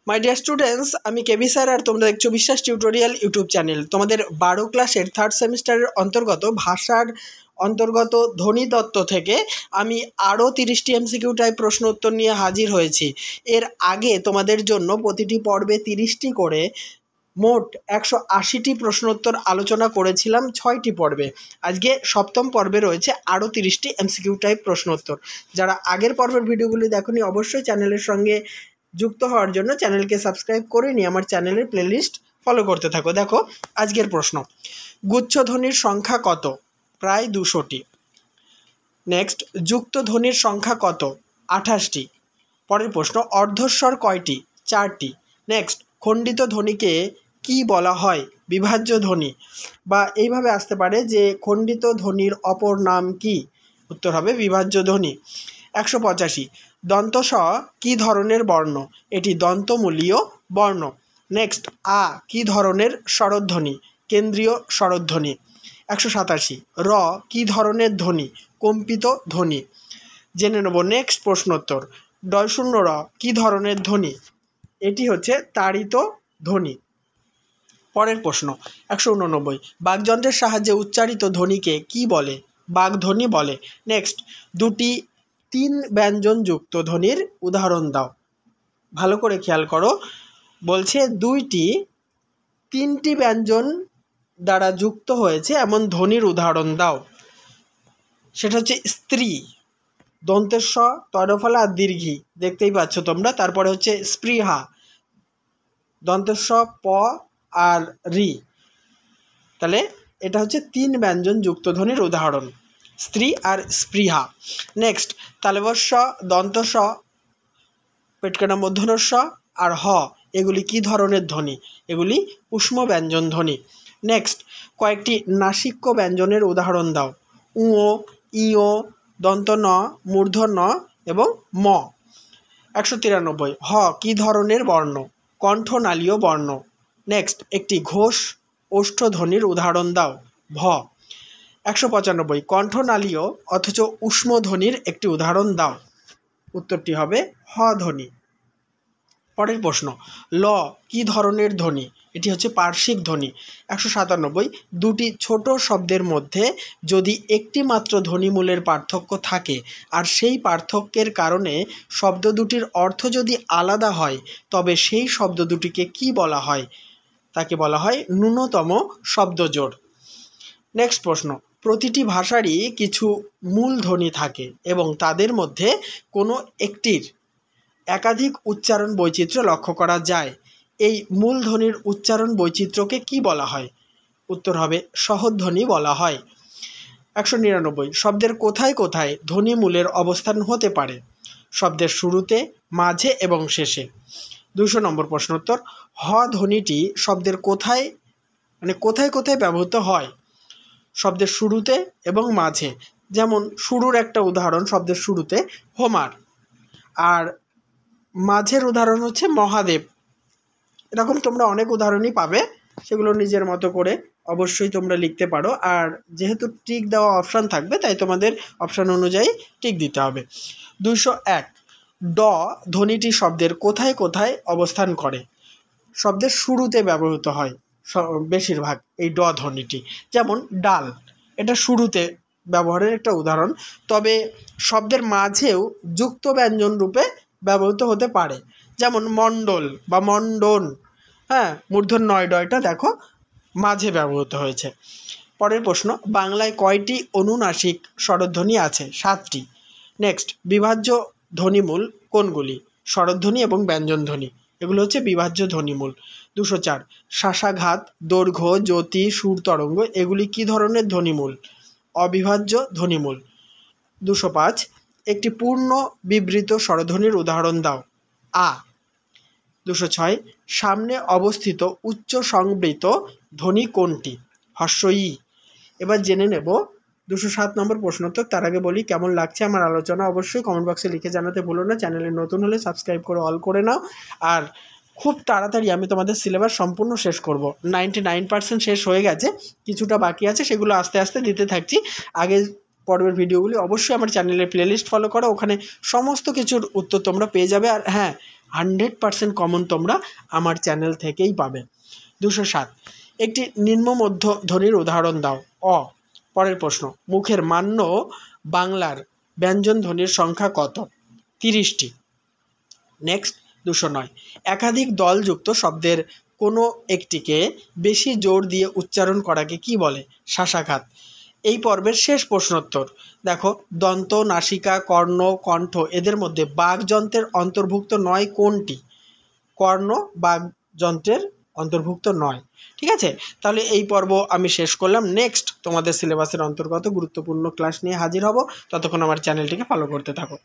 My dear students, আমি কেবি sir আর তোমরা দেখছো বিশ্বাস টিউটোরিয়াল ইউটিউব চ্যানেল। তোমাদের 12 ক্লাসের 3rd সেমিস্টারের অন্তর্গত ভাষার অন্তর্গত ধ্বনিতত্ত্ব থেকে আমি আরও 30টি এমসিকিউ টাইপ প্রশ্ন উত্তর নিয়ে হাজির হয়েছি। এর আগে তোমাদের জন্য প্রতিটি পর্বে 30টি করে মোট 180টি প্রশ্নোত্তর আলোচনা করেছিলাম 6টি পর্বে। আজকে 7ম পর্বে রয়েছে আরও 30টি এমসিকিউ টাইপ প্রশ্নোত্তর। যারা আগের পর্বের ভিডিওগুলি দেখোনি অবশ্যই চ্যানেলের সঙ্গে যুক্ত হওয়ার জন্য চ্যানেলকে সাবস্ক্রাইব করে নিয়ে আমার চ্যানেলের প্লেলিস্ট ফলো করতে থাকো। দেখো আজকের প্রশ্ন, গুচ্ছধ্বনির সংখ্যা কত? প্রায় 200টি। নেক্সট, যুক্ত ধ্বনির সংখ্যা কত? 28টি। পরের প্রশ্ন, অর্ধস্বর কয়টি? 4টি। নেক্সট, খণ্ডিত ধ্বনিকে কি বলা হয়? বিভাজ্য ধ্বনি। বা এইভাবে আসতে পারে যে খণ্ডিত ধ্বনির অপর নাম কি? উত্তর হবে বিভাজ্য ধ্বনি। 185, দন্ত স কী ধরনের বর্ণ? এটি দন্তমূলীয় বর্ণ। নেক্সট, আ কী ধরনের স্বরধ্বনি? কেন্দ্রীয় স্বরধ্বনি। 187, র কী ধরনের ধ্বনি? কম্পিত ধ্বনি। জেনে নেব নেক্সট প্রশ্নোত্তর, ডয়শূন্য র কী ধরনের ধ্বনি? এটি হচ্ছে তাড়িত ধ্বনি। পরের প্রশ্ন 189, বাকযন্ত্রের সাহায্যে উচ্চারিত ধ্বনিকে কি বলে? বাকধ্বনি বলে। নেক্সট, দুটি 3 ব্যঞ্জনযুক্ত ধ্বনির উদাহরণ দাও। ভালো করে খেয়াল করো, বলছে 3টি ব্যঞ্জন দ্বারা যুক্ত হয়েছে এমন ধ্বনির উদাহরণ দাও। সেটা হচ্ছে স্ত্রী, দন্তের স, তয়রফলা আর দীর্ঘী, দেখতেই পাচ্ছ তোমরা। তারপরে হচ্ছে স্পৃহা, দন্তের স, প আর রি। তাহলে এটা হচ্ছে 3 ব্যঞ্জন যুক্ত ধ্বনির উদাহরণ, স্ত্রী আর স্পৃহা। নেক্সট, তালবস্য, দন্তস্ব, পেটকানা মূর্ধন্যস্ব আর হ, এগুলি কি ধরনের ধ্বনি? এগুলি উষ্ম ব্যঞ্জন ধ্বনি। নেক্সট, কয়েকটি নাসিক্য ব্যঞ্জনের উদাহরণ দাও। উঁ, ইঁ, দন্ত ন, মূর্ধ ন এবং ম। 193, হ কি ধরনের বর্ণ? কণ্ঠনালীয় বর্ণ। নেক্সট, একটি ঘোষ ওষ্ঠধ্বনির উদাহরণ দাও। ভ। 195, কণ্ঠনালীয় অথচ উষ্ম ধ্বনির একটি উদাহরণ দাও। উত্তরটি হবে হ ধ্বনি। পরের প্রশ্ন, ল কি ধরনের ধ্বনি? এটি হচ্ছে পার্শ্বিক ধ্বনি। 197, দুটি ছোট শব্দের মধ্যে যদি একটি মাত্র ধ্বনিমূলের পার্থক্য থাকে আর সেই পার্থক্যের কারণে শব্দ দুটির অর্থ যদি আলাদা হয় তবে সেই শব্দ দুটিকে কি বলা হয়? তাকে বলা হয় ন্যূনতম শব্দজোড়। নেক্সট প্রশ্ন, প্রতিটি ভাষারই কিছু মূল ধ্বনি থাকে এবং তাদের মধ্যে কোনো একটির একাধিক উচ্চারণ বৈচিত্র্য লক্ষ্য করা যায়। এই মূল ধ্বনির উচ্চারণ বৈচিত্র্যকে কি বলা হয়? উত্তর হবে সহধ্বনি বলা হয়। 199, শব্দের কোথায় কোথায় ধ্বনিমূলের অবস্থান হতে পারে? শব্দের শুরুতে, মাঝে এবং শেষে। 200 নম্বর প্রশ্নোত্তর, হ ধ্বনিটি শব্দের কোথায় কোথায় কোথায় ব্যবহৃত হয়? শব্দের শুরুতে এবং মাঝে। যেমন শুরুর একটা উদাহরণ শব্দের শুরুতে হোমার, আর মাঝের উদাহরণ হচ্ছে মহাদেব। এরকম তোমরা অনেক উদাহরণই পাবে, সেগুলো নিজের মতো করে অবশ্যই তোমরা লিখতে পারো। আর যেহেতু টিক দেওয়া অপশান থাকবে তাই তোমাদের অপশান অনুযায়ী টিক দিতে হবে। 201, ড ধ্বনিটি শব্দের কোথায় কোথায় অবস্থান করে? শব্দের শুরুতে ব্যবহৃত হয় বেশিরভাগ এই ড ধ্বনিটি। যেমন ডাল, এটা শুরুতে ব্যবহারের একটা উদাহরণ। তবে শব্দের মাঝেও যুক্ত ব্যঞ্জন রূপে ব্যবহৃত হতে পারে, যেমন মণ্ডল বা মণ্ডন। হ্যাঁ, মূর্ধন্য নয় ডয়টা দেখো মাঝে ব্যবহৃত হয়েছে। পরের প্রশ্ন, বাংলায় কয়টি অনুনাসিক স্বরধ্বনি আছে? 7টি। নেক্সট, বিভাজ্য ধ্বনিমূল কোনগুলি? স্বরধ্বনি এবং ব্যঞ্জনধ্বনি, এগুলো হচ্ছে বিভাজ্য ধ্বনিমূল। 204, শাসাঘাত, দৈর্ঘ্য, জ্যোতি, সুর তরঙ্গ, এগুলি কি ধরনের ধ্বনিমূল? অবিভাজ্য ধ্বনিমূল। 205, একটি পূর্ণ বিবৃত স্বরধ্বনির উদাহরণ দাও। আ। 206, সামনে অবস্থিত উচ্চ সংবৃত ধ্বনি কোনটি? হর্ষ ই। এবার জেনে নেব 207 নম্বর প্রশ্নোত্তর। তার আগে বলি, কেমন লাগছে আমার আলোচনা অবশ্যই কমেন্ট বক্সে লিখে জানাতে ভুলো না। চ্যানেলে নতুন হলে সাবস্ক্রাইব করে অল করে নাও। আর খুব তাড়াতাড়ি আমি তোমাদের সিলেবাস সম্পূর্ণ শেষ করব। 99% শেষ হয়ে গেছে, কিছুটা বাকি আছে, সেগুলো আস্তে আস্তে দিতে থাকছি। আগে পর্বের ভিডিওগুলি অবশ্যই আমার চ্যানেলের প্লেলিস্ট ফলো করো, ওখানে সমস্ত কিছুর উত্তর তোমরা পেয়ে যাবে। আর হ্যাঁ, 100% কমন তোমরা আমার চ্যানেল থেকেই পাবে। 207, একটি নিম্ন মধ্যধ্বনির উদাহরণ দাও। অ। পরের প্রশ্ন, মুখের মান্য বাংলার ব্যঞ্জন ধ্বনির সংখ্যা কত? 30টি। নেক্সট 209, একাধিক দলযুক্ত শব্দের কোনো একটিকে বেশি জোর দিয়ে উচ্চারণ করাকে কি বলে? শ্বাসাঘাত। এই পর্বের শেষ প্রশ্নোত্তর। দেখো, দন্ত, নাসিকা, কর্ণ, কণ্ঠ এদের মধ্যে বাকযন্ত্রের অন্তর্ভুক্ত নয় কোনটি? কর্ণ বাকযন্ত্রের অন্তর্ভুক্ত নয়। ঠিক আছে, তাহলে এই পর্ব আমি শেষ করলাম। নেক্সট তোমাদের সিলেবাসের অন্তর্গত গুরুত্বপূর্ণ ক্লাস নিয়ে হাজির হব। ততক্ষণ আমার চ্যানেলটিকে ফলো করতে থাকো।